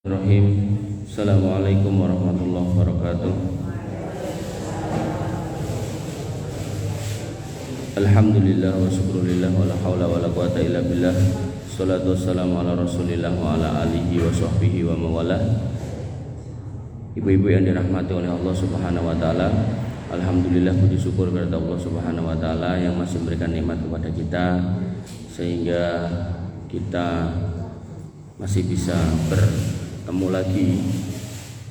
Bismillahirrahmanirrahim. Assalamualaikum warahmatullahi wabarakatuh. Alhamdulillah wa syukurillah wa la hawla wa la quwata illa billah. Salatu wassalamu ala rasulillah wa ala alihi wa sahbihi wa mawalah. Ibu-ibu yang dirahmati oleh Allah subhanahu wa ta'ala, alhamdulillah, puji syukur kepada Allah subhanahu wa ta'ala yang masih memberikan nikmat kepada kita sehingga kita masih bisa bertemu lagi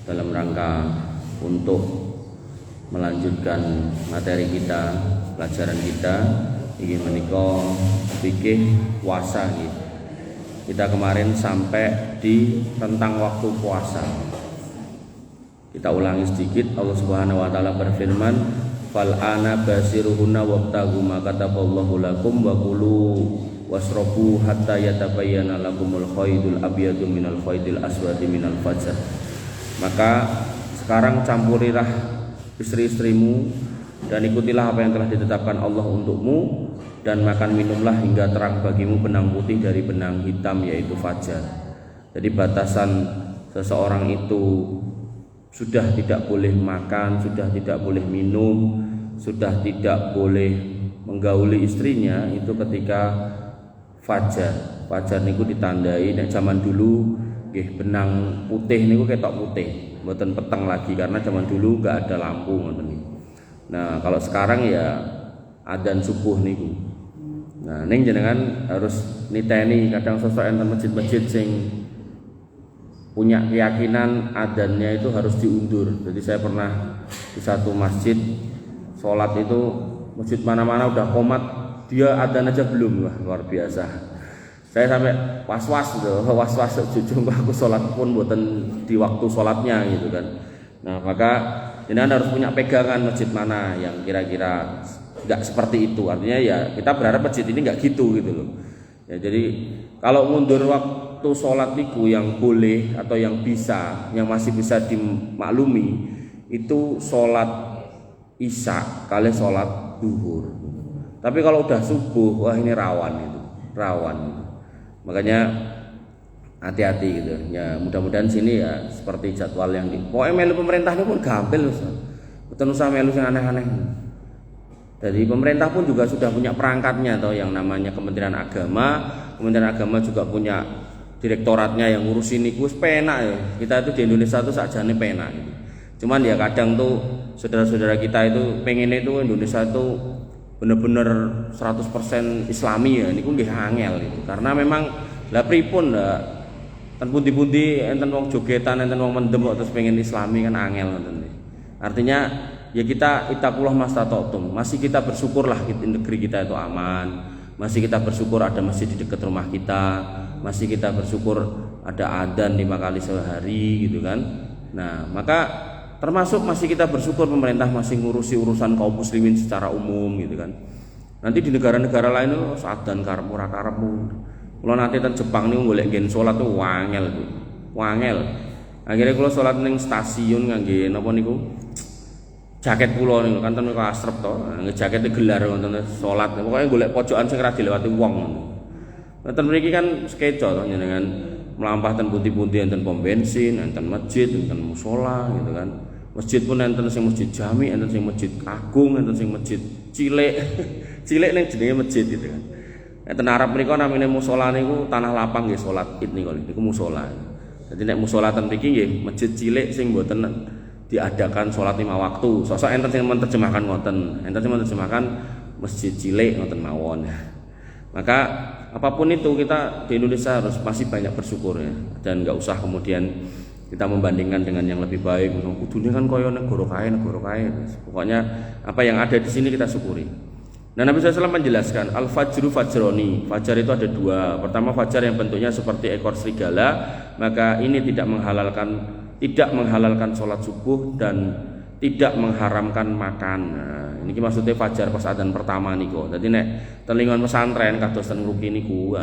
dalam rangka untuk melanjutkan materi kita, pelajaran kita ingin menikah fikih puasa gitu. Kita kemarin sampai di tentang waktu puasa. Kita ulangi sedikit. Allah Subhanahu wa taala berfirman, "Fal ana basiruhunna wabtaghu ma kataballahu lakum wa kulu wasrobu hatta yatabayyana lakumul khaydul abyadu minal khaydil aswadi minal fajr." Maka sekarang campurilah istri-istrimu dan ikutilah apa yang telah ditetapkan Allah untukmu, dan makan minumlah hingga terang bagimu benang putih dari benang hitam, yaitu fajar. Jadi batasan seseorang itu sudah tidak boleh makan, sudah tidak boleh minum, sudah tidak boleh menggauli istrinya itu ketika fajar. Fajar niku ditandai nek zaman dulu nggih benang putih niku ketok putih, mboten peteng lagi karena zaman dulu enggak ada lampu ngoten niku. Nah, kalau sekarang ya adzan subuh niku. Nah, ning jenengan harus niteni, kadang sosok enten masjid-masjid sing punya keyakinan adzannya itu harus diundur. Jadi saya pernah di satu masjid sholat itu, masjid mana-mana udah komat, dia adzan aja belum. Wah, luar biasa. Saya sampai was-was gitu, was-was jujur aku sholat pun buatan di waktu sholatnya gitu kan. Nah, maka ini Anda harus punya pegangan masjid mana yang kira-kira nggak seperti itu. Artinya ya kita berharap masjid ini nggak gitu loh. Ya, jadi kalau mundur waktu sholat niku yang boleh atau yang bisa, yang masih bisa dimaklumi itu sholat isya kali sholat duhur. Tapi kalau udah subuh, wah ini rawan itu, rawan. Makanya hati-hati gitu. Ya mudah-mudahan sini ya seperti jadwal yang pokoknya melu pemerintah ini pun gampil loh. Betul usah melu yang aneh-aneh. Jadi pemerintah pun juga sudah punya perangkatnya atau yang namanya Kementerian Agama. Kementerian Agama juga punya direktoratnya yang ngurusin niku penak ya. Kita itu di Indonesia tuh sakjane penak gitu. Cuman ya kadang tuh saudara-saudara kita itu pengen itu Indonesia tuh bener-bener 100% Islami ya, niku nggih angel itu. Karena memang lah pripun ten pundi-pundi enten wong jogetan, enten wong mendem kok terus pengen Islami kan angel ngoten. Artinya ya kita itakullah mastata'tum. Masih kita bersyukurlah negeri kita itu aman. Masih kita bersyukur ada masjid di dekat rumah kita. Masih kita bersyukur ada adzan 5 kali sehari gitu kan. Nah, maka termasuk masih kita bersyukur pemerintah masih ngurusi urusan kaum muslimin secara umum gitu kan. Nanti di negara-negara lain adzan karepmu ora karepmu. Kula nate teng Jepang niku golek nggen salat tuh wangel tuh. Wangel. Akhirnya kula salat ning stasiun ngangge napa niku? Jaket kula niku kan ten niku asrep to. Nggih jakete gelar wonten salat. Pokoke golek pojokan sing ora dilewati wong ngono. Wonten mriki kan sekeco to jenengan melampah ten pundi-pundi enten pom bensin, enten masjid, enten mushola gitu kan. Masjid pun enten sing masjid jami, enten sing masjid agung, enten sing masjid cilik. Cilik ning jenenge masjid gitu kan. Enten Arab mriku namine mushola niku tanah lapang nggih salat Id niku mushola. Jadi nek mushola ten mriki nggih masjid cilik sing mboten diadakan sholat 5 waktu. Sosok enten sing menerjemahkan ngoten, enten sing menerjemahkan masjid cilik ngoten mawon. Maka apapun itu kita di Indonesia harus masih banyak bersyukur ya, dan nggak usah kemudian kita membandingkan dengan yang lebih baik. Kudunya kan koyo negara kae. Pokoknya apa yang ada di sini kita syukuri. Nah, Nabi SAW menjelaskan al-fajru fajroni. Fajar itu ada 2. Pertama fajar yang bentuknya seperti ekor serigala, maka ini tidak menghalalkan sholat subuh dan tidak mengharamkan makan. Nah, ini maksudnya fajar pas adzan pertama niku. Jadi nek telingon pesantren kados ten ngruki niku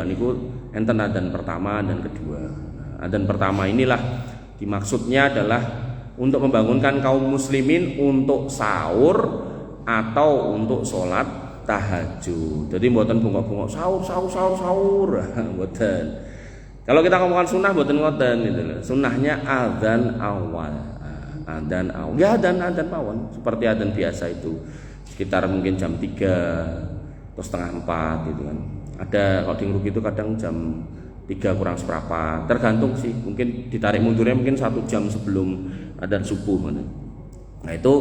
enten adzan pertama dan kedua. Adzan pertama inilah dimaksudnya adalah untuk membangunkan kaum muslimin untuk sahur atau untuk sholat tahajud. Jadi mboten bengok-bengok sahur mboten. Kalau kita ngomongkan sunnah mboten ngoten gitu loh. Sunnahnya adzan awal. Adzan awal. Ya adzan pawon seperti adzan biasa itu. Sekitar mungkin jam 3 atau setengah 4 gitu kan. Ada kalau di Ngruk itu kadang jam 3 kurang seperempat, tergantung sih, mungkin ditarik mundurnya mungkin 1 jam sebelum adzan subuh. Nah itu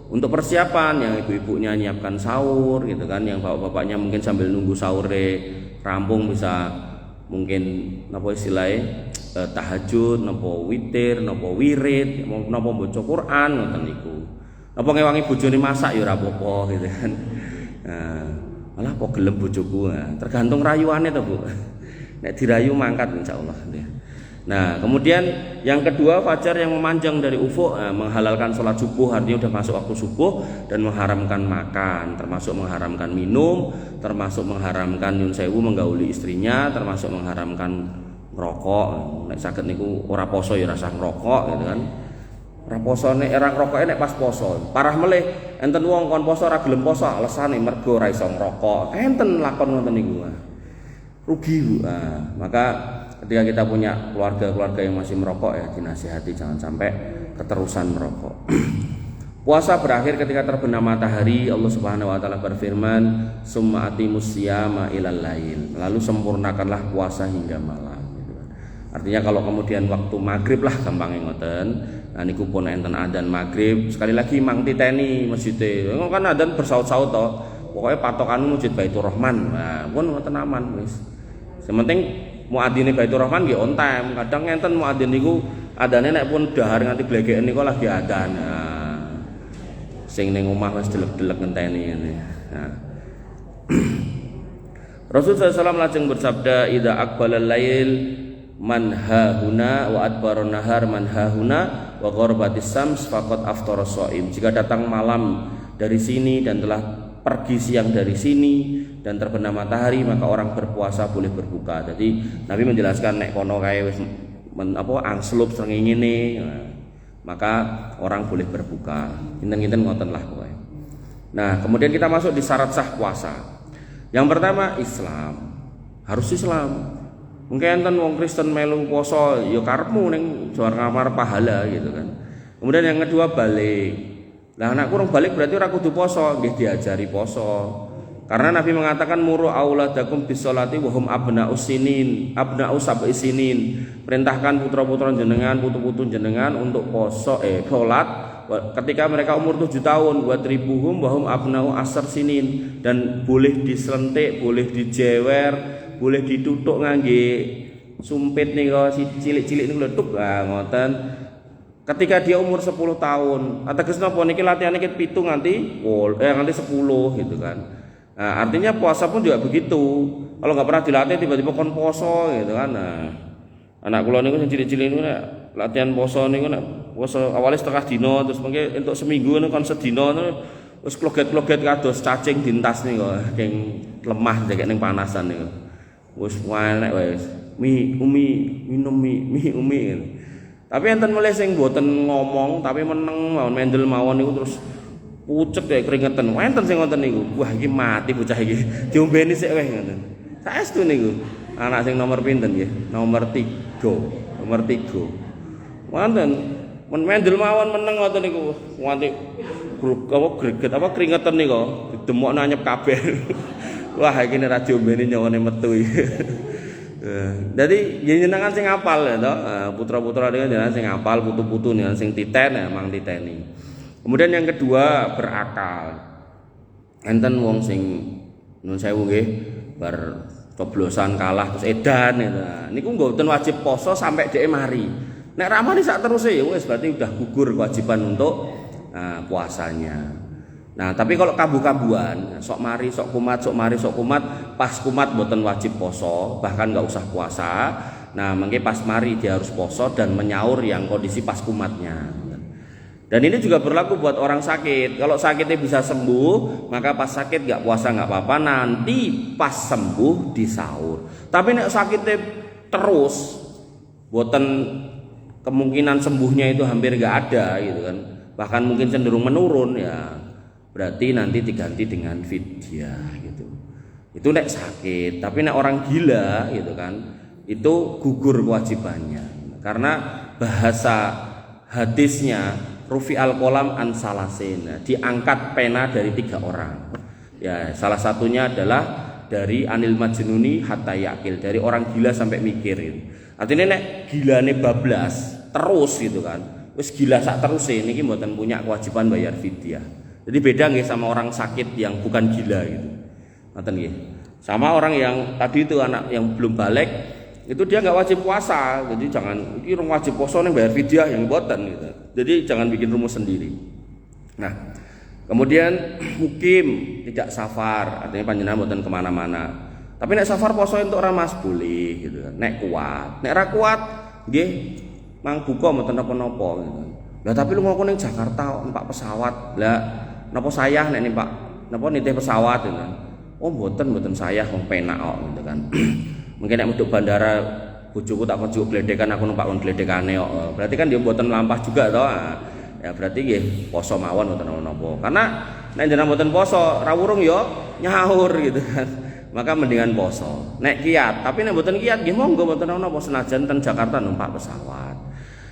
untuk persiapan yang ibu-ibunya nyiapkan sahur gitu kan, yang bapak-bapaknya mungkin sambil nunggu sahur rampung bisa mungkin napa istilahnya tahajud, napa witir, napa wirid, napa maca Quran ngoten niku. Napa ngewangi bojone masak ya ora apa-apa gitu kan. Nah, malah kok gelem bojoku. Nah, tergantung rayuane to, Bu. Nek dirayu mangkat insyaallah. Nah, kemudian yang kedua fajar yang memanjang dari ufuk, menghalalkan sholat subuh, artinya udah masuk waktu subuh, dan mengharamkan makan, termasuk mengharamkan minum, termasuk mengharamkan nyun sewu menggauli istrinya, termasuk mengharamkan ngerokok. Nek saged niku ora poso ya rasa ngerokok gitu kan. Ora poso nek ora ngerokoke nek pas poso. Parah melih enten wong kon poso ora gelem poso alesane mergo ora iso ngerokok. Enten lakon ngoten niku. Rugi Bu. Nah, maka ketika kita punya keluarga-keluarga yang masih merokok ya dinasihati jangan sampai keterusan merokok. Puasa berakhir ketika terbenam matahari. Allah Subhanahu wa taala berfirman, "Summa atimus siyama ilal lail." Lalu sempurnakanlah puasa hingga malam gitu. Artinya kalau kemudian waktu maghrib lah gampangnya ngoten. Nah niku pun enten adzan maghrib, sekali lagi mang titeni masjid. Kan adzan bersaut-saut to. Pokoknya patokan Masjid Baitur Rahman. Nah, pun ngoten aman wis. Sementing muadzine Baitur Rahman nggih on time. Kadang ngenten muadzin niku adane nek pun dahar nganti blegeken niku lagi adzan. Nah, sing ning omah wis delek-delek ngenteni ngene. Nah. Rasulullah SAW lajeng bersabda, "Idza aqbalal lail man hahuna wa adbaron nahar man hahuna wa gharabatis syams faqad aftara shaim." Jika datang malam dari sini dan telah pergi siang dari sini dan terbenam matahari, maka orang berpuasa boleh berbuka. Jadi Nabi menjelaskan nek kono kae wis angslup srengenge ngene, maka orang boleh berbuka. Kinten-kinten ngoten lah pokoke. Nah, kemudian kita masuk di syarat sah puasa. Yang pertama Islam. Harus Islam. Mungkin enten wong Kristen melu poso ya karepmu ning jawar ngamar pahala gitu kan. Kemudian yang kedua balik. Lah anakku urung balik berarti ora kudu poso, nggih diajari poso. Karena Nabi mengatakan muru auladakum bisolati wa hum abnaus sinin, abnaus sab'i sinin. Perintahkan putra-putra jenengan, putu-putu jenengan untuk poso salat ketika mereka umur 7 tahun, wa tribuhum wa hum abnau asar sinin, dan boleh diselentik, boleh dijewer, boleh ditutuk ngangge sumpit niku si cilik-cilik niku lho tuk. Ah ngoten. Ketika dia umur 10 tahun, ateges napa niki latihane ket 7 nganti 10 gitu kan. Nah, artinya puasa pun juga begitu. Kalau nggak pernah dilatih tiba-tiba kon poso gitu kan. Nah, anak kula niku sing cilik-cilik niku nek latihan poso niku nek poso awalnya setengah dino terus mungkin untuk seminggu niku kon sedina terus kloget-kloget kados cacing dintas niku saking lemah nek ning panasan niku. Wis wanek wis. Minum umi. Tapi enten mulai sing mboten ngomong tapi meneng mawon mendel mawon niku terus pucet kayak keringetan. Enten sing ngoten niku. Wah iki mati bocah iki. Diombeni sik weh ngoten. Saestu niku. Anak sing nomor pinten nggih? Nomor 3. Nomor 3. Wonten mendel mawon meneng ngoten niku. Nganti greget keringetan niku. Didemokno anyep kabeh. Wah iki nek ra diombeni nyawane metu iki. Jadi jenengan sing apal ya toh, putra-putra dengan jenengan sing apal, putu-putu dengan sing titen ya mang titeni. Kemudian yang kedua berakal. Enten wong sing nun sewu nggih bar coblosan kalah terus edan itu. Niku mboten wajib poso sampai dhek mari. Nek ramane sak teruse ya wis berarti udah gugur kewajiban untuk puasanya. Nah, tapi kalau kabu-kabuan, sok mari, sok kumat, pas kumat mboten wajib poso, bahkan nggak usah puasa. Nah, mungkin pas mari dia harus poso dan menyaur yang kondisi pas kumatnya. Dan ini juga berlaku buat orang sakit. Kalau sakitnya bisa sembuh, maka pas sakit nggak puasa nggak apa-apa. Nanti pas sembuh disaur. Tapi nek sakitnya terus, mboten kemungkinan sembuhnya itu hampir nggak ada gitu kan. Bahkan mungkin cenderung menurun ya. Berarti nanti diganti dengan fidyah gitu. Itu nek sakit, tapi nek orang gila gitu kan, itu gugur kewajibannya. Karena bahasa hadisnya rufi'al qalam an salasin, diangkat pena dari 3 orang. Ya, salah satunya adalah dari anil majnuni hatta yakil, dari orang gila sampai mikirin. Artinya nek gilane bablas terus gitu kan, wis gila sak terus niki mboten punya kewajiban bayar fidyah. Jadi beda nggih sama orang sakit yang bukan gila gitu. Ngoten nggih. Sama orang yang tadi itu anak yang belum balik, itu dia nggak wajib puasa. Jadi jangan iki wajib puasa ning bayar fidyah yang mboten gitu. Jadi jangan bikin rumus sendiri. Nah, kemudian mukim tidak safar, artinya panjenengan mboten kemana-mana. Tapi nek safar poso untuk orang mas boleh gitu kan. Nek kuat, nek ra kuat nggih mang buka mboten napa-napa gitu. Lah tapi lu ngoko ning Jakarta numpak pesawat. Lah napa sayah nek numpak napa nitih pesawat gitu kan. Oh mboten sayah wong penak kok gitu kan. Mungkin nek medhuk bandara bojoku tak konjuk gledekan aku numpak wong gledekane kok. Berarti kan dia mboten mlampah juga to. Ya berarti nggih poso mawon mboten napa-napa. Karena nek jenengan mboten poso ra wurung ya nyaur gitu kan. Maka mendingan poso. Nek kiat, tapi nek mboten kiat nggih monggo mboten napa senajan ten Jakarta numpak pesawat.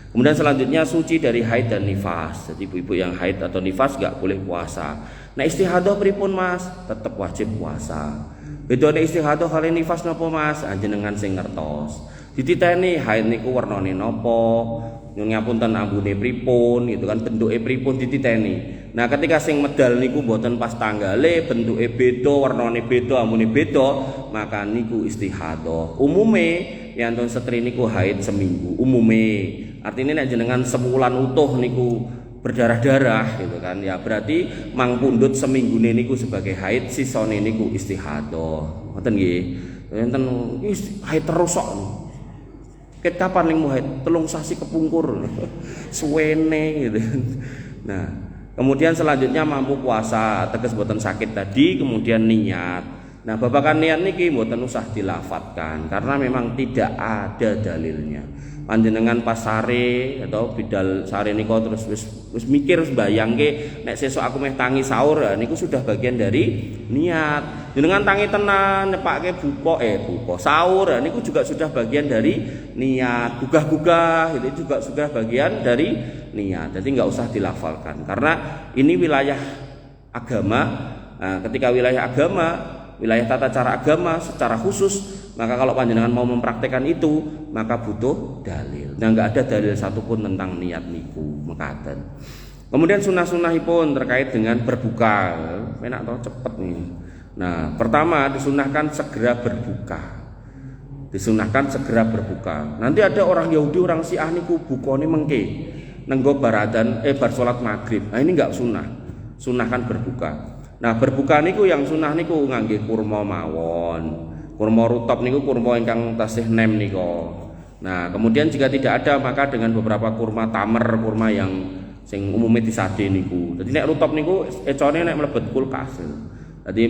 Kemudian selanjutnya suci dari haid dan nifas. Jadi ibu-ibu yang haid atau nifas enggak boleh puasa. Nek istihadah pripun Mas? Tetap wajib puasa. Bedane istihadah kali nifas napa Mas? Jenengan sing ngertos. Dititeni haid niku warnane napa? Nyuwun ngapunten ambune pripun gitu kan, bentuke pripun dititeni. Nah, ketika sing medal niku mboten pas tanggale, bentuke beda, warnane beda, ambune beda, maka niku istihadah. Umume yen setri niku haid seminggu, umume. Artinya nek jenengan sebulan utuh niku berdarah-darah gitu kan, ya berarti mang pundhut seminggune niku sebagai haid, sisane niku istihadah. Ngoten nggih. Enten haid terus kok. Ket kapan ning haid? 3 sasi kepungkur. Suwene gitu. Nah, kemudian selanjutnya mampu puasa, teges boten sakit tadi, kemudian niat. Nah, babakan niat niki mboten usah dilafatkan karena memang tidak ada dalilnya. Panjenengan pas sare atau bidal sare niku terus wis mikir bayangke nek sesuk aku meh tangi sahur niku sudah bagian dari niat. Jenengan tangi tenan nyepake buka sahur niku juga sudah bagian dari niat. Gugah-gugah itu juga sudah bagian dari niat. Jadi enggak usah dilafalkan karena ini wilayah agama. Nah, ketika wilayah agama, wilayah tata cara agama secara khusus, maka kalau panjenengan mau mempraktekkan itu maka butuh dalil. Nah, enggak ada dalil satupun tentang niat niku mekaten. Kemudian sunah-sunahipun terkait dengan berbuka, enak toh cepet nih. Nah, pertama disunahkan segera berbuka. Disunahkan segera berbuka. Nanti ada orang Yahudi, orang Syiah niku bukane mengke nenggo baradan bar salat maghrib. Nah, ini enggak sunah. Sunahkan berbuka. Nah, berbuka niku yang sunah niku ngangge kurma mawon. Kurma rutop niku kurma ingkang tasih nem niku. Nah, kemudian jika tidak ada maka dengan beberapa kurma tamer, kurma yang sing umume disade niku. Dadi nek rutop niku econe nek mlebet kulkas. Dadi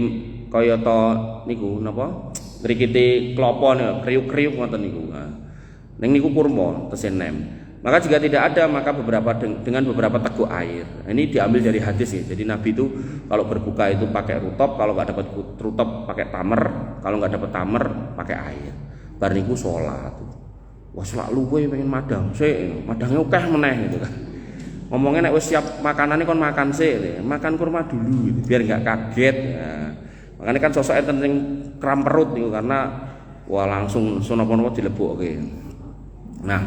kaya to niku napa? Ngrikiti klapa niku, kriuk-kriuk ngoten niku. Nah, ning niku kurma tasih nem. Maka jika tidak ada maka dengan beberapa teguk air. Nah, ini diambil dari hadis ya. Jadi Nabi itu kalau berbuka itu pakai rutop, kalau nggak dapat rutop pakai tamer, kalau nggak dapat tamer pakai air. Bar niku salat. Wah selak luwe pengen madang, madangnya akeh meneh gitu kan. Ngomongnya nek wis siap makanane kon makan sik, makan kurma dulu gitu, biar nggak kaget. Nah, makanya kan sosok enten sing kram perut niku karena wah langsung sunapa-napa dilebokke. Nah,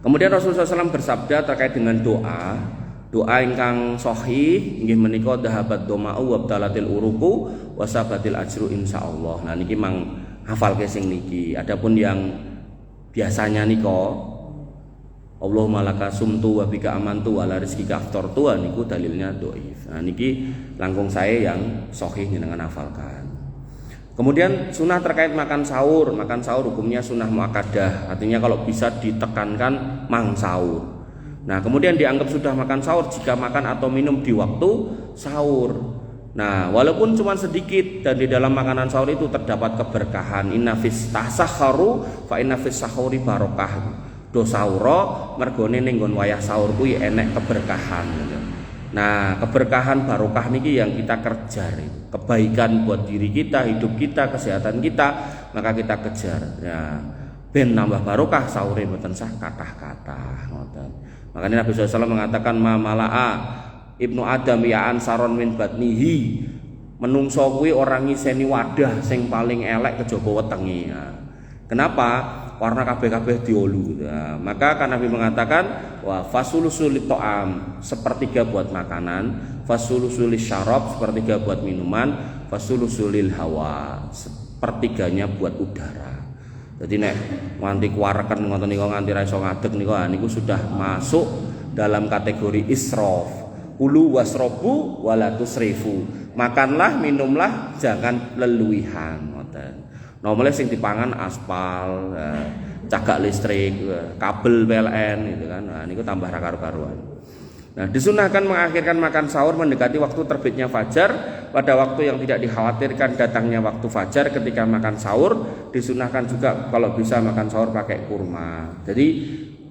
kemudian Rasulullah SAW bersabda terkait dengan doa ingkang sahih inggih menika dhahabat doma'u wa btalatil uruku wa sabatil ajru insyaallah. Nah niki mang hafalke sing niki. Adapun yang biasanya nika Allahumma laka sumtu wa bika amantu wa la rizqika aftartu niku dalilnya dhaif. Nah niki langkung saya yang sahih jenengan hafalkan. Kemudian sunnah terkait makan sahur hukumnya sunnah muakkadah, artinya kalau bisa ditekankan mang sahur. Nah kemudian dianggap sudah makan sahur jika makan atau minum di waktu sahur. Nah walaupun cuma sedikit dan di dalam makanan sahur itu terdapat keberkahan. Inna fis tasakharu fa inna fis sahuri barokah. Do sahura mergone ning nggon wayah sahur kuwi enek keberkahan. Nah keberkahan barokah niki yang kita kejar, kebaikan buat diri kita, hidup kita, kesehatan kita, maka kita kejar. Ya, ben nambah barokah sahure mboten sah kathah-kathah ngoten. Makanya Nabi SAW mengatakan ma mala'a Ibnu Adam ya ansaron min batnihi, menungso kuwi ora ngiseni wadah sing paling elek kejaba wetenge. Kenapa? Warna kabeh-kabeh diolu. Nah, maka kan Nabi mengatakan wa fasulusul ta'am, sepertiga buat makanan, fasulusul syarab, sepertiga buat minuman, fasulusul hawa, sepertiganya buat udara. Jadi nek nganti kuwareken ngoten niku nganti ra iso ngadeg niku sudah masuk dalam kategori israf. Kulu wasrobu wala tusrifu. Makanlah, minumlah, jangan leluwihan ngoten. Nomale sing dipangan aspal, cagak listrik, kabel PLN gitu kan. Nah, niku tambah ra karu-karuan. Nah, disunahkan mengakhirkan makan sahur mendekati waktu terbitnya fajar. Pada waktu yang tidak dikhawatirkan datangnya waktu fajar ketika makan sahur, disunahkan juga kalau bisa makan sahur pakai kurma. Jadi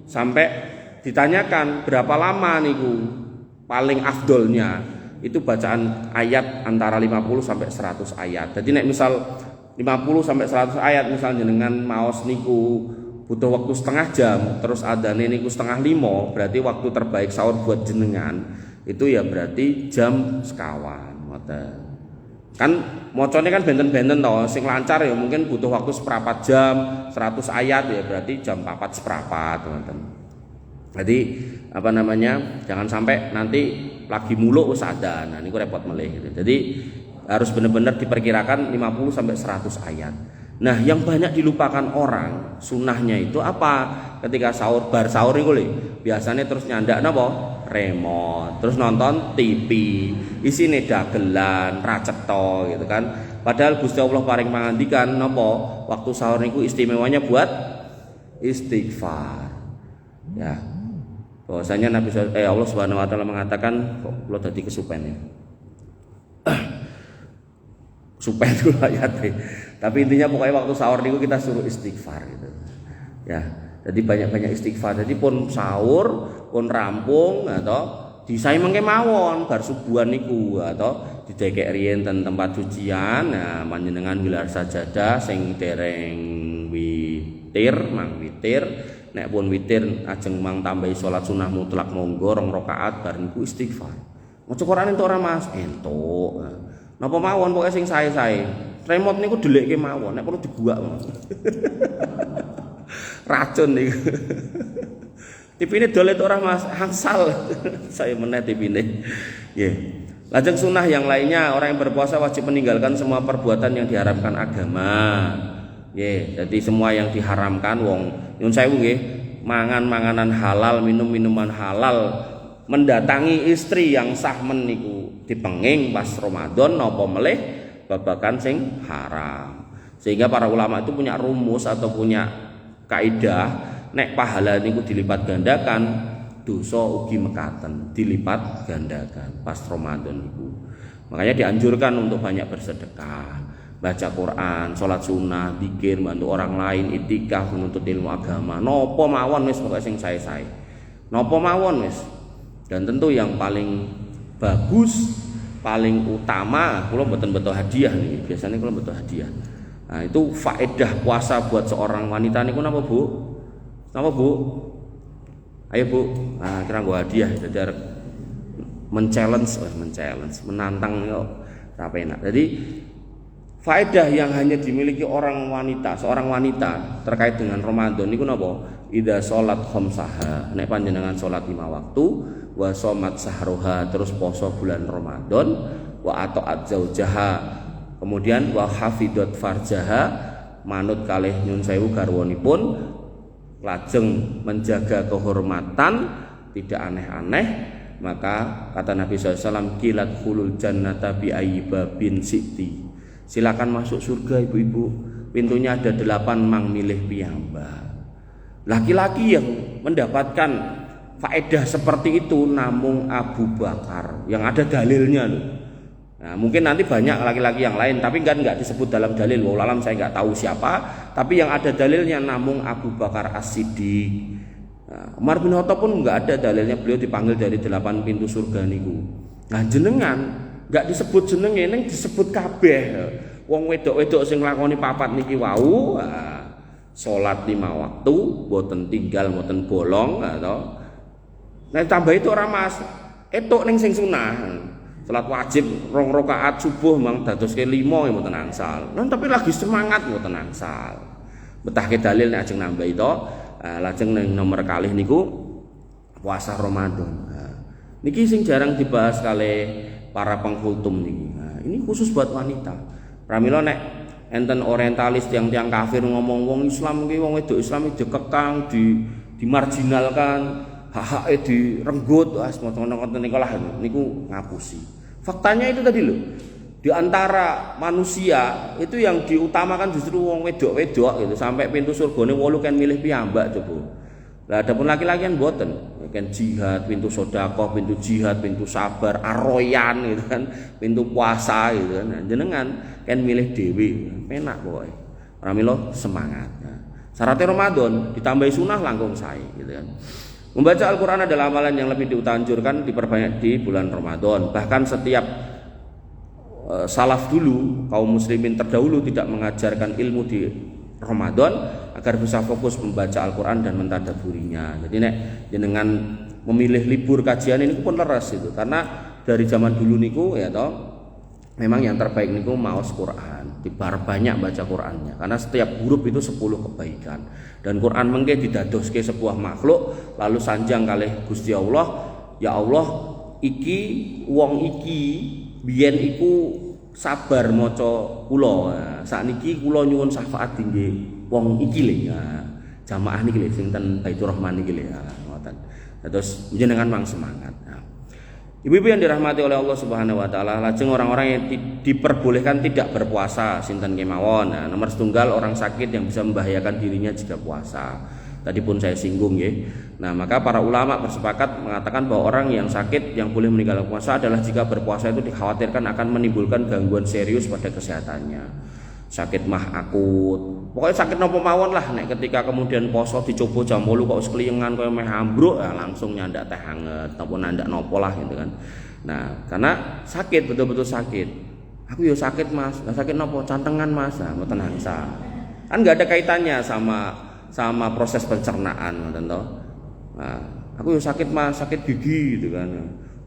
sampai ditanyakan berapa lama niku paling afdolnya, itu bacaan ayat antara 50 sampai 100 ayat. Jadi nek misal 50 sampai 100 ayat misalnya dengan maos niku butuh waktu setengah jam, terus adane niku setengah 5, berarti waktu terbaik sahur buat jenengan itu ya berarti jam sekawan ngoten. Kan macane kan benten-benten to, sing lancar ya mungkin butuh waktu seperempat jam, 100 ayat ya berarti jam 4 seperempat teman-teman. Jadi apa namanya, jangan sampai nanti lagi muluk wis adzan. Nah niku repot melih gitu. Jadi harus benar-benar diperkirakan 50 sampai 100 ayat. Nah, yang banyak dilupakan orang sunahnya itu apa? Ketika sahur, bar sahur niku lho, biasanya terus nyandak napa? Remote, terus nonton TV, isine dagelan, racetho gitu kan. Padahal Gusti Allah paring mangandikan napa? Waktu sahur niku istimewanya buat istighfar. Ya. Bahwasanya Allah Subhanahu wa taala mengatakan, kok kula dadi kesupen ya. Supen itu ayatnya. Tapi intinya pokoknya waktu sahur niku kita suruh istighfar gitu. Ya, jadi banyak-banyak istighfar. Jadi pun sahur, pun rampung atau disai mengke mawon bar subuhan niku atau didekek riyen ten tempat cucian. Nah, panjenengan wilar sajadah sing dereng witir, mang witir. Nek pun witir ajeng mang tambahi salat sunah mutlak monggo 2 rakaat bar niku istighfar. Maca Quran entuk ora Mas? Entuk. Napa mawon pokoke sing sae-sae. Remote niku delekke mawon, nek perlu dibuak mawon. Racun niku. Tipine dolet ora Mas, hangsal. Saya meneh tipine. Nggih. Lajeng sunah yang lainnya, orang yang berpuasa wajib meninggalkan semua perbuatan yang diharamkan agama. Nggih, jadi semua yang diharamkan wong nyun sewu nggih, mangan-manganan halal, minum-minuman halal, mendatangi istri yang sah meniku dipenging pas Ramadan napa melih babakan sing haram. Sehingga para ulama itu punya rumus atau punya kaidah, nek pahala niku dilipat gandakan, dosa ugi mekaten dilipat gandakan pas Ramadan niku. Makanya dianjurkan untuk banyak bersedekah, baca Quran, sholat sunnah, zikir, bantu orang lain, itikaf, menuntut ilmu agama. Napa mawon wis pokoke sing sae-sae. Napa mawon wis. Dan tentu yang paling bagus, paling utama, kula mboten beto hadiah nih. Biasanya kula beto hadiah. Nah, itu faedah puasa buat seorang wanita niku napa, Bu? Napa, Bu? Ayo, Bu. Nah, kira nggo hadiah dadi arep men-challenge, menantang kok ra penak. Jadi faedah yang hanya dimiliki seorang wanita terkait dengan Ramadan niku napa? Idza sholat khamsaha, nek panjenengan salat 5 waktu, wa shomat sahroha, terus poso bulan Ramadan, wa ata'at zaujaha, kemudian wa hafidot farjaha, manut kalih nyun sewu garwanipun, lajeng menjaga kehormatan, tidak aneh-aneh, maka kata Nabi SAW, kilat khulul jannata bi ayyibabin siti, silakan masuk surga ibu-ibu, pintunya ada 8 mang milih piyambak. Laki-laki yang mendapatkan faedah seperti itu namung Abu Bakar yang ada dalilnya loh. Nah, mungkin nanti banyak laki-laki yang lain, tapi enggak disebut dalam dalil. Wallahu alam, saya enggak tahu siapa, tapi yang ada dalilnya namung Abu Bakar As-Siddiq. Nah, Umar bin Khattab pun enggak ada dalilnya, beliau dipanggil dari 8 pintu surga niku. Nah, jenengan enggak disebut jenenge, ning disebut kabeh. Wong wedok-wedok sing nglakoni 4 niki wau. Nah, Salat 5 waktu, mboten tinggal, mboten bolong, atau nek tambah itu ora Mas. Etuk ning sing sunah. Salat wajib 2 rakaat subuh mang dadoske 5 ya mboten angsal. Nah, tapi lagi semangat mboten angsal. Betahke dalil nek ajeng nambah itu, lajeng ning nomor kalih niku puasa Ramadan. Niki sing jarang dibahas kali para pengkultum niki. Ini khusus buat wanita. Pramila nek enten orientalis tiang-tiang kafir ngomong wong Islam ki wong wedok Islam dikekang, dimarginalkan, hak-hake direnggut, ngono-ngono niku lah niku ngapusi. Faktanya itu tadi loh. Di antara manusia itu yang diutamakan justru wong wedok-wedok gitu, sampai pintu surgane 8 kan milih piyambak coba. Lah adapun laki-laki kan mboten, kan jihad, pintu sedekah, pintu jihad, pintu sabar, aroyan gitu kan, pintu puasa gitu kan. Nah, jenengan kan milih dhewe, penak pokoke. Pramila semangat. Nah, syaratnya Ramadan ditambahi sunah langkung sae gitu kan. Membaca Al-Qur'an adalah amalan yang lebih dianjurkan diperbanyak di bulan Ramadan. Bahkan setiap salaf dulu, kaum muslimin terdahulu tidak mengajarkan ilmu di Ramadan agar bisa fokus membaca Al-Qur'an dan mentadabburinya. Jadi nek jenengan memilih libur kajian ini pun leres itu. Karena dari zaman dulu niku ya toh memang yang terbaik niku maos Quran, diperbanyak baca Qurannya. Karena setiap huruf itu 10 kebaikan. Dan Quran mengke didadoske sebuah makhluk lalu sanjang kalih Gusti Allah, ya Allah iki wong iki biyen iku sabar maca kula. Sakniki kula nyuwun syafaat nggih wong iki lho. Jamaah niki lho sing ten Baitur Rahman niki lho. Ngoten. Terus jenengan mang semangat. Ibu-ibu yang dirahmati oleh Allah Subhanahu wa taala, lajeng orang-orang yang diperbolehkan tidak berpuasa sinten kemawon. Nah, nomor setunggal orang sakit yang bisa membahayakan dirinya jika puasa. Tadi pun saya singgung ya. Nah, maka para ulama bersepakat mengatakan bahwa orang yang sakit yang boleh meninggalkan puasa adalah jika berpuasa itu dikhawatirkan akan menimbulkan gangguan serius pada kesehatannya. Sakit mah akut. Pokoknya sakit nopo mawon lah nek ketika kemudian poso dicoba jam 8 kok sekeliengan koyo meh ambruk ya langsung nyandak teh hangat napa nandak nopo lah gitu kan. Nah, karena sakit betul-betul sakit. Aku ya sakit Mas. Lah sakit nopo? Cantengan Mas. Nah, mboten angsa. Kan enggak ada kaitannya sama proses pencernaan ngoten to. Nah, aku ya sakit Mas, sakit gigi gitu kan.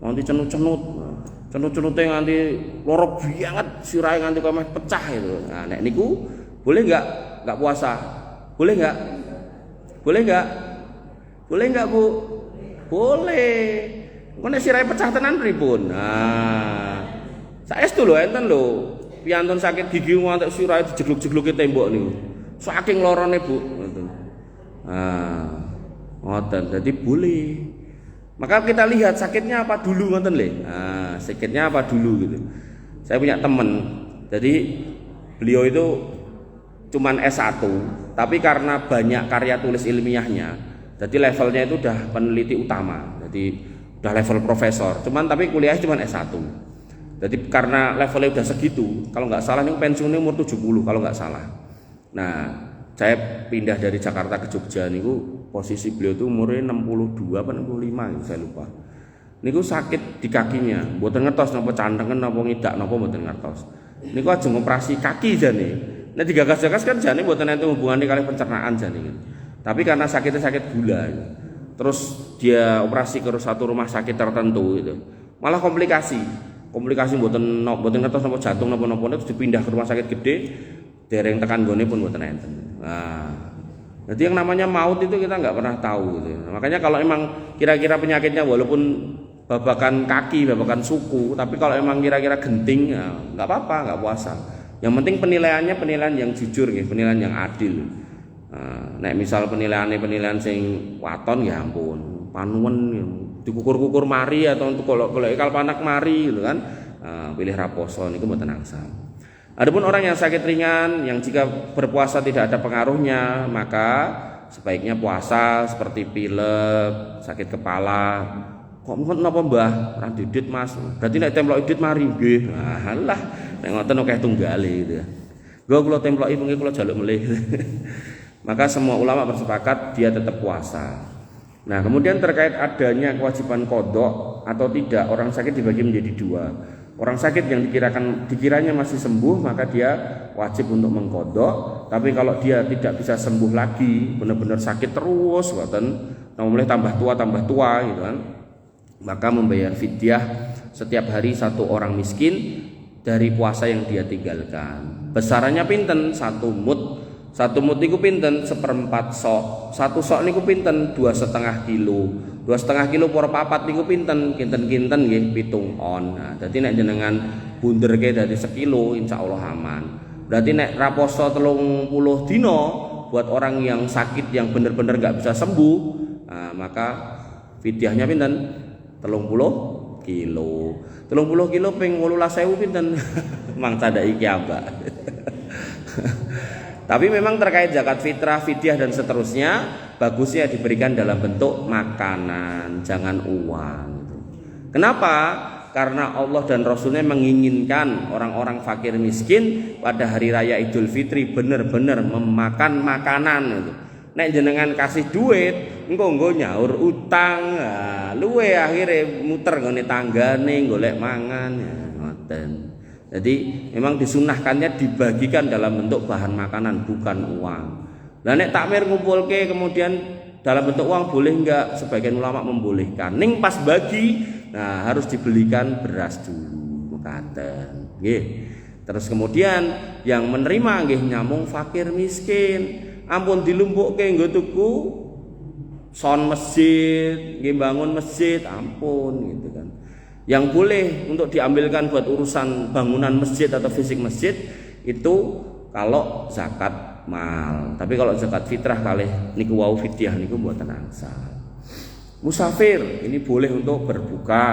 Nanti cenut-cenut. Cenut-cenute nganti lorok banget sirahe nganti koyo meh pecah itu. Nah, nek niku boleh enggak puasa? Boleh enggak? Boleh enggak? Boleh enggak, Bu? Boleh. Engko nek sirahe pecah tenan pripun? Nah, saestu lho enten lho. Piantun sakit gigi nganti sirahe dijegluk-jegluke tembok niku. Saking lorone, Bu, ngoten. Nah, ngoten. Dadi boleh. Maka kita lihat sakitnya apa dulu ngoten lho. Nah, sakitnya apa dulu gitu. Saya punya teman. Jadi beliau itu cuman S1, tapi karena banyak karya tulis ilmiahnya, jadi levelnya itu udah peneliti utama. Jadi udah level profesor. Cuman tapi kuliah cuman S1. Jadi karena levelnya udah segitu, kalau nggak salah ini pensiunnya umur 70 kalau nggak salah. Nah, saya pindah dari Jakarta ke Jogja niku posisi beliau itu umurnya 62 apa 65 gitu, saya lupa. Niku sakit di kakinya, mboten ngertos napa cantengen napa ngidak napa mboten ngertos. Niku ajeng operasi kaki jane. Nek digagas-gagas kan jane mboten enten hubungane kali pencernaan jane gitu. Tapi karena sakitnya sakit gula gitu. Terus dia operasi ke satu rumah sakit tertentu gitu. Malah komplikasi mboten ngertos napa jantung napa-napa terus dipindah ke rumah sakit gede. Dereng tekan gone pun mboten enten. Nah, jadi yang namanya maut itu kita nggak pernah tahu gitu. Makanya kalau emang kira-kira penyakitnya walaupun babakan kaki, babakan suku, tapi kalau emang kira-kira genting ya nggak apa-apa, nggak puasa. Yang penting penilaiannya penilaian yang jujur gitu, penilaian yang adil. Nah, misal penilaian sing waton ya ampun, panuwen dikukur-kukur mari atau untuk kalau ikal panak mari gitu kan. Pilih raposo niku mboten angsal. Adapun orang yang sakit ringan yang jika berpuasa tidak ada pengaruhnya, maka sebaiknya puasa seperti pilek, sakit kepala. Kok mungkin napa Mbah? Ora didit Mas. Berarti nek templok idit mari nggih. Alah, nek ngoten akeh tunggale gitu ya. Nggo kula temploki mengki kula jaluk melih. Maka semua ulama bersepakat dia tetap puasa. Nah, kemudian terkait adanya kewajiban qadha atau tidak, orang sakit dibagi menjadi dua. Orang sakit yang dikiranya masih sembuh, maka dia wajib untuk mengqadha. Tapi kalau dia tidak bisa sembuh lagi, benar-benar sakit terus, mulai tambah tua gitu kan, maka membayar fidyah setiap hari satu orang miskin dari puasa yang dia tinggalkan. Besarannya pinten? 1 mud. 1 mud niku pinten? 1/4 sok. 1 sok niku pinten? 2,5 kilo. 2,5 kilo por 4 niku pinten? Kinten-kinten nggih 7 on. Nah, dadi nek jenengan bunderke dadi sekilo insyaallah aman. Berarti nek raposo 30 dino buat orang yang sakit yang benar-benar enggak bisa sembuh, nah, maka fidyahnya pinten? 30 kilo. 30 kilo ping 18.000 pinten? Mang tandai kiambak. Tapi memang terkait zakat fitrah, fidyah dan seterusnya, bagusnya diberikan dalam bentuk makanan, jangan uang. Kenapa? Karena Allah dan Rasulnya menginginkan orang-orang fakir miskin pada hari raya Idul Fitri benar-benar memakan makanan. Nek jenengan kasih duit, engko nyaur utang, luwe akhirnya muter nggone tanggane golek mangan, ngoten. Jadi memang disunahkannya dibagikan dalam bentuk bahan makanan, bukan uang. Lah nek takmir ngumpulke kemudian dalam bentuk uang boleh enggak? Sebagian ulama membolehkan. Ning pas bagi, nah harus dibelikan beras dulu, mekaten. Nggih. Terus kemudian yang menerima nggih nyamung fakir miskin. Ampun dilumpukke nggo tuku son masjid, nggih bangun masjid, ampun gitu kan. Yang boleh untuk diambilkan buat urusan bangunan masjid atau fisik masjid itu kalau zakat mal. Tapi kalau zakat fitrah kalih niku wau fidyah niku mboten angsal. Musafir ini boleh untuk berbuka.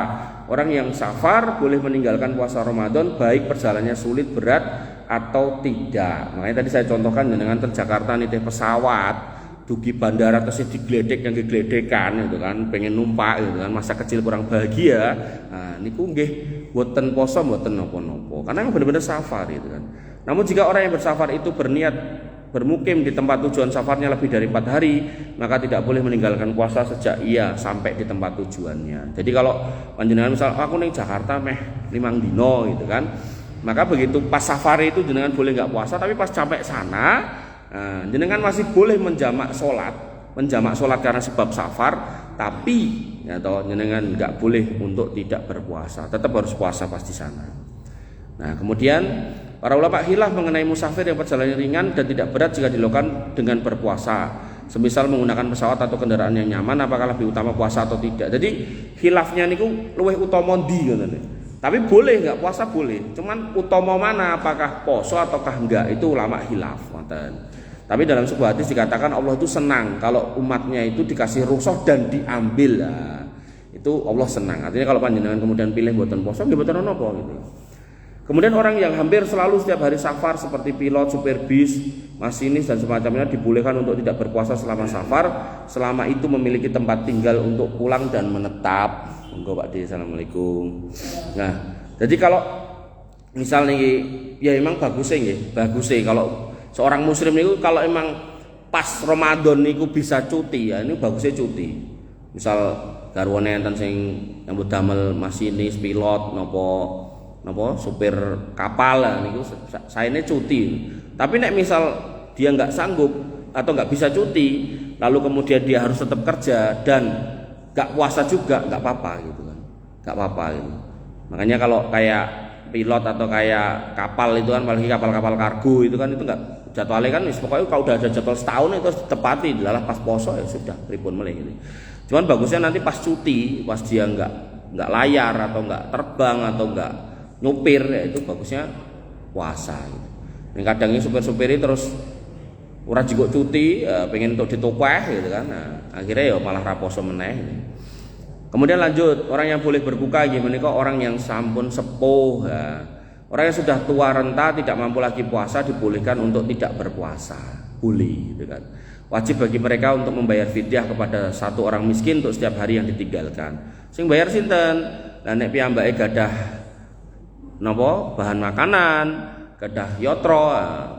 Orang yang safar boleh meninggalkan puasa Ramadan baik perjalanannya sulit, berat atau tidak. Makanya tadi saya contohkan dengan Jakarta nitih pesawat dugi bandara terus digledek yang digledekan itu kan, pengen numpak gitu kan, masa kecil kurang bahagia. Nah, niku nggih mboten poso mboten napa-napa. Karena benar-benar safar itu kan. Namun jika orang yang bersafar itu berniat bermukim di tempat tujuan safarnya lebih dari 4 hari, maka tidak boleh meninggalkan puasa sejak ia sampai di tempat tujuannya. Jadi kalau panjenengan misal aku ning Jakarta meh 5 dino gitu kan, maka begitu pas safari itu jenengan boleh nggak puasa, tapi pas sampai sana jenengan masih boleh menjamak sholat karena sebab safar, tapi ya toh jenengan nggak boleh untuk tidak berpuasa, tetap harus puasa pas di sana. Nah kemudian para ulama khilaf mengenai musafir yang perjalanan ringan dan tidak berat jika dilakukan dengan berpuasa. Semisal menggunakan pesawat atau kendaraan yang nyaman, apakah lebih utama puasa atau tidak? Jadi khilafnya niku luwih utama ndi ngoten. Tapi boleh nggak puasa boleh, cuman utama mana, apakah poso ataukah enggak, itu ulama khilaf ngoten. Tapi dalam sebuah hadis dikatakan Allah itu senang kalau umatnya itu dikasih rukhsah dan diambil. Nah, itu Allah senang. Artinya kalau panjenengan kemudian pilih mboten poso nggih mboten napa gitu. Kemudian orang yang hampir selalu setiap hari safar seperti pilot, supir bis, masinis dan semacamnya dibolehkan untuk tidak berpuasa selama safar, selama itu memiliki tempat tinggal untuk pulang dan menetap. Monggo Pak D, assalamualaikum. Nah, jadi kalau misalnya ya memang bagusnya kalau seorang muslim itu kalau emang pas Ramadan niku bisa cuti, ya ini bagusnya cuti. Misal garwane enten sing nyambut damel masinis, pilot, napa supir kapal lah niku saene cuti. Tapi nek misal dia nggak sanggup atau nggak bisa cuti, lalu kemudian dia harus tetap kerja dan nggak puasa juga, nggak apa-apa gitu kan, nggak apa-apa gitu. Makanya kalau kayak pilot atau kayak kapal itu kan, apalagi kapal-kapal kargo itu kan, itu nggak jadwalnya kan, pokoknya kalau udah ada jadwal setahun itu harus ditepati, lalah pas poso ya sudah pripun meleh gitu. Cuman bagusnya nanti pas cuti, pas dia nggak layar atau nggak terbang atau nggak nyupir, ya itu bagusnya puasa gitu. Yang kadangnya supir-supir terus ora jiko cuti, pengen untuk ditokweh gitu kan. Nah, akhirnya ya malah raposo meneh. Kemudian lanjut, orang yang boleh berbuka gimana kok orang yang sampun sepuh. Ya. Orang yang sudah tua renta tidak mampu lagi puasa dibolehkan untuk tidak berpuasa. Boleh gitu kan. Wajib bagi mereka untuk membayar fidyah kepada satu orang miskin untuk setiap hari yang ditinggalkan. Sing bayar sinten? Lah nek piyambake gadah napa bahan makanan, gadah yatra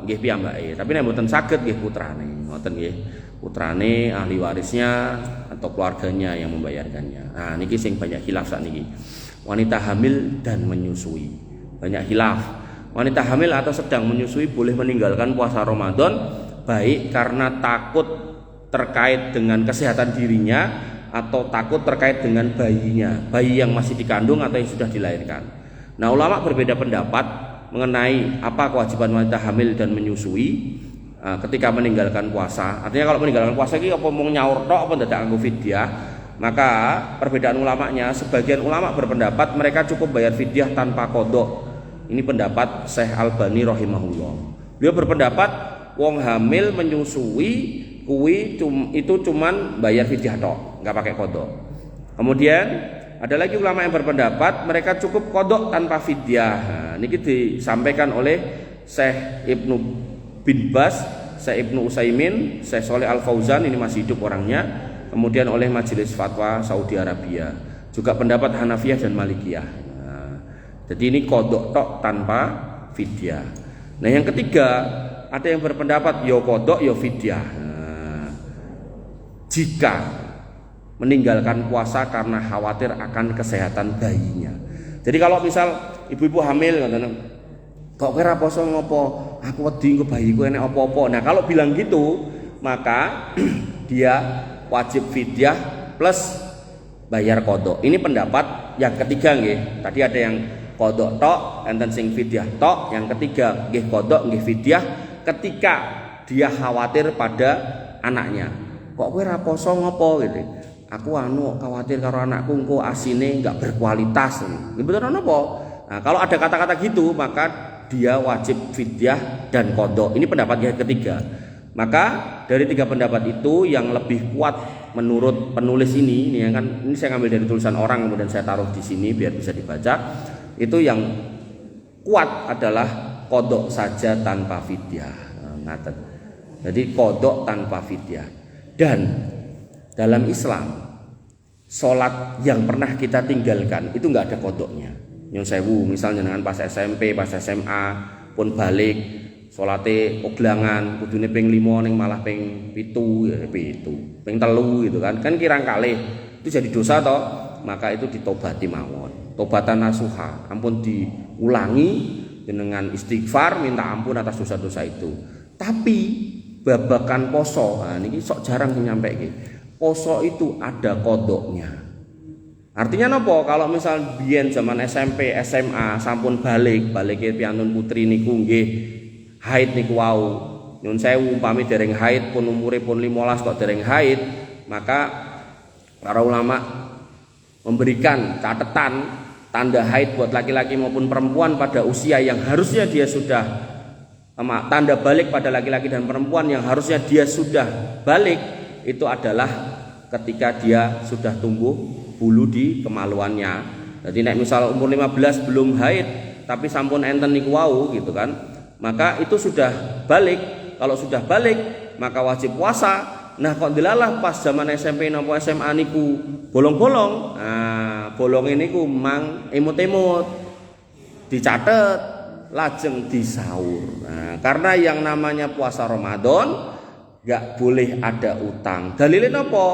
nggih piyambake. Tapi nek mboten saged nggih putrane, ngoten nggih. putrane, ahli warisnya atau keluarganya yang membayarkannya. Nah, niki sing banyak khilaf saat niki. Wanita hamil dan menyusui. Banyak khilaf. Wanita hamil atau sedang menyusui boleh meninggalkan puasa Ramadan baik karena takut terkait dengan kesehatan dirinya atau takut terkait dengan bayinya, bayi yang masih dikandung atau yang sudah dilahirkan. Nah, ulama berbeda pendapat mengenai apa kewajiban wanita hamil dan menyusui ketika meninggalkan puasa. Artinya kalau meninggalkan puasa ini apa mau nyaur tok apa dadak nganggo fidyah? Maka perbedaan ulamanya, sebagian ulama berpendapat mereka cukup bayar fidyah tanpa qadha. Ini pendapat Syekh Albani rahimahullah. Beliau berpendapat wong hamil menyusui itu cuman bayar fidyah tok, nggak pakai qadha. Kemudian ada lagi ulama yang berpendapat mereka cukup qadha tanpa fidyah. Nah, ini disampaikan oleh Syekh Ibnu bin Baz, Syekh Ibnu Utsaimin, Syekh Shalih Al Fauzan, ini masih hidup orangnya, kemudian oleh Majelis Fatwa Saudi Arabia, juga pendapat Hanafiyah dan Malikiyah. Nah, jadi ini qadha tok tanpa fidyah. Nah, yang ketiga ada yang berpendapat yo qadha yo fidyah. Jika meninggalkan puasa karena khawatir akan kesehatan bayinya. Jadi kalau misal ibu-ibu hamil kok kira poso ngopo, aku wedi engko bayiku enek apa-apa. Nah, kalau bilang gitu, maka dia wajib fidyah plus bayar qadha. Ini pendapat yang ketiga nggih. Tadi ada yang qadha tok, enten sing fidyah tok. Yang ketiga nggih qadha nggih fidyah ketika dia khawatir pada anaknya. Kok kowe ra poso ngopo gitu. Aku khawatir karo anakku engko asine enggak berkualitas. Nggih betul napa? Nah, kalau ada kata-kata gitu maka dia wajib fidyah dan qadha. Ini pendapat yang ketiga. Maka dari tiga pendapat itu yang lebih kuat menurut penulis ini kan ini saya ngambil dari tulisan orang kemudian saya taruh di sini biar bisa dibaca. Itu yang kuat adalah qadha saja tanpa fidyah. Ngaten. Jadi qadha tanpa fidyah. Dan dalam Islam sholat yang pernah kita tinggalkan itu nggak ada qadhanya. Nyun sewu misalnya dengan pas SMP, pas SMA pun balik sholate oglangan kudune ping 5 ning malah ping 7 ya ping 3 gitu kan kirang kalih itu jadi dosa toh, maka itu ditobati mawon. Tobatan nasuha, ampun diulangi dengan istighfar minta ampun atas dosa-dosa itu. Tapi babakan poso, nah ini sok jarang nyampe iki. Poso itu ada kodoknya. Artinya nopo? Kalau misal biyen zaman SMP, SMA sampun balik piantun putri niku nggih haid niku wau. Nyun sewu umpami dereng haid pun umure pun 15 kok dereng haid, maka para ulama memberikan catatan tanda haid buat laki-laki maupun perempuan pada usia yang harusnya dia sudah tanda balik pada laki-laki dan perempuan yang harusnya dia sudah balik itu adalah ketika dia sudah tumbuh bulu di kemaluannya. Jadi nek misal umur 15 belum haid tapi sampun enten niku wau gitu kan, maka itu sudah balik. Kalau sudah balik maka wajib puasa. Nah kok dilalah pas zaman SMP napa SMA niku bolong-bolong. Nah, bolong ini ku mang emut-emut dicatet lajeng disaur. Nah, karena yang namanya puasa Ramadan gak boleh ada utang. Dalilnya apa?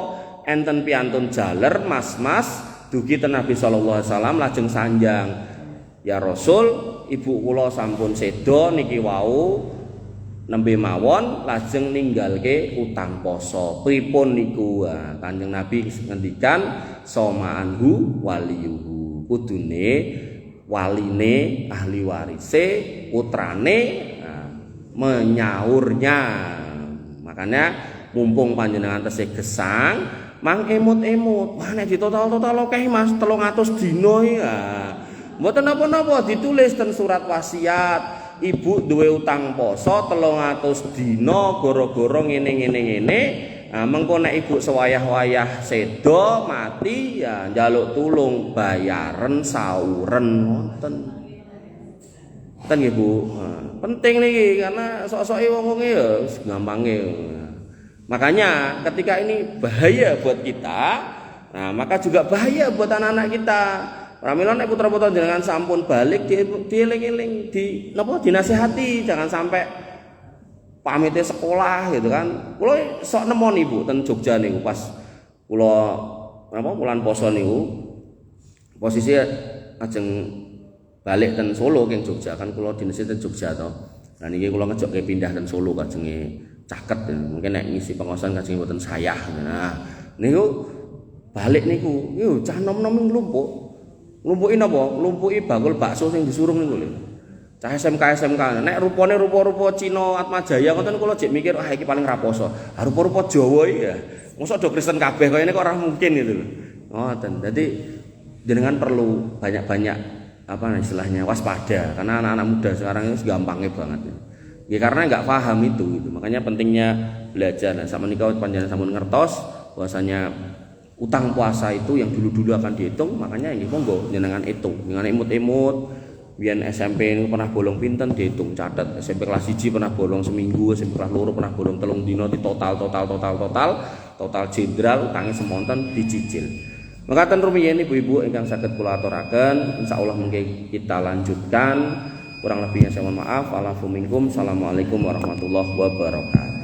Enten piantun jaler mas-mas dugi ten Nabi sallallahu alaihi wasallam lajeng sanjang. Ya Rasul, ibu kula sampun sedo niki wau nembe mawon lajeng ninggalke utang poso. Pripun niku? Nah, Kanjeng Nabi ngendikan somaanhu waliyuhu. Kudune waline ahli warise putrane menyaurnya. Makanya mumpung panjenengan tesih gesang mang emut-emut wah nek ditotal-total akeh Mas 300 dina ya mboten napa-napa ditulis ten surat wasiat ibu duwe utang poso 300 dina gara-gara ngene. Mengko nek ibu sewayah-wayah sedo mati ya njaluk tulung bayaran sauren ngoten. Ngoten nggih Bu. Penting niki karena sok-soke wong-wonge ya gampange. Makanya ketika ini bahaya buat kita, nah maka juga bahaya buat anak-anak kita. Pramila nek putra-putra jenengan sampun balik dieling-eling dinasihati jangan sampai pamitnya sekolah gitu kan. Kula sok nemoni Bu ten Jogja niku pas kula bulan poso niku posisi ajeng balik ten Solo keng Jogja kan kula dinese ten Jogja to. Nah niki kula ngejokke pindah ten Solo kajenge caket ya. Mungkin nek ngisi pengosan kajenge mboten sayah. Nah niku balik niku yo cah nom-nom nglumpuk. Nglumpuki napa? Nglumpuki bakul bakso sing disuruh niku lho. Cah SMK nek rupane rupa-rupa Cina Atmajaya ngoten kula jek mikir iki paling raposo. Rupa-rupa Jawa iki ya. Mosok do Kristen kabeh kaya ini kok ora mungkin gitu lho. Ngoten. Dadi jenengan perlu banyak-banyak istilahnya waspada karena anak-anak muda sekarang itu gampangnya banget. Ya karena enggak paham itu gitu. Makanya pentingnya belajar. Nah, sama menika panjenengan sampun ngertos bahwasanya utang puasa itu yang dulu-dulu akan dihitung, makanya ini monggo jenengan hitung. Jangan imut-imut. Biyen SMP pernah bolong pinten dihitung catat. SMP kelas 1 pernah bolong seminggu, SMP kelas 2 pernah bolong 3 dina di total jenderal utange semonten dicicil. Mekaten rumiyin ibu-ibu ingkang saged kula aturaken, insyaallah mengke kita lanjutkan. Kurang lebihnya saya mohon maaf. Assalamualaikum warahmatullahi wabarakatuh.